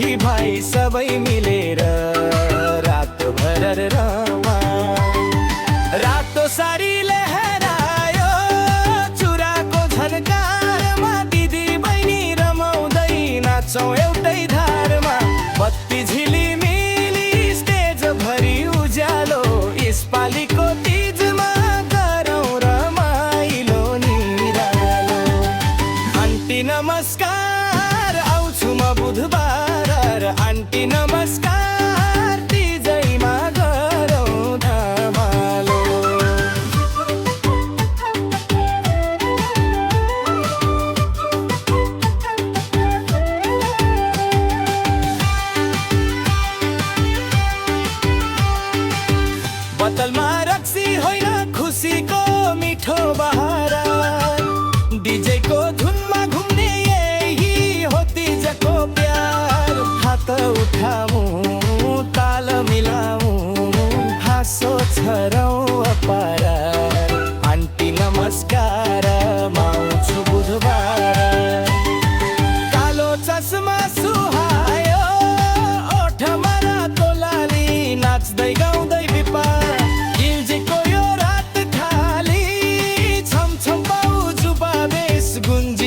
सखी भाइ सबै मिलेर रातभर रमा। रातो साडी लहरायो चुराको झन्कारमा, दिदी बहिनी रमाउँदै नाचौँ एउटै धारमा। बत्ती झिलिमिली स्टेज भरि उज्यालो, यसपालिको तीजमा गरौँ रमाइलो निरालो। आन्टी नमस्कार आउँछु म बुधबार, आन्टी नमस्कार तीजैमा गरौँ धमालो। बोतलमा रक्सी होइन खुसीको मिठो बहार, डिजेको धुनमा घुम्ने यही हो तीजको प्यार। हात उठाऊँ ताल मिलाऊँ हाँसो छरौँ अपार, आन्टी नमस्कार आउँछु बुधबार। कालो चस्मा सुहायो ओठमा रातो लाली, नाच्दै गाउँदै बिपा इल्जीको यो रात खाली, छमछम बाउ जुबा बेस गुन्ज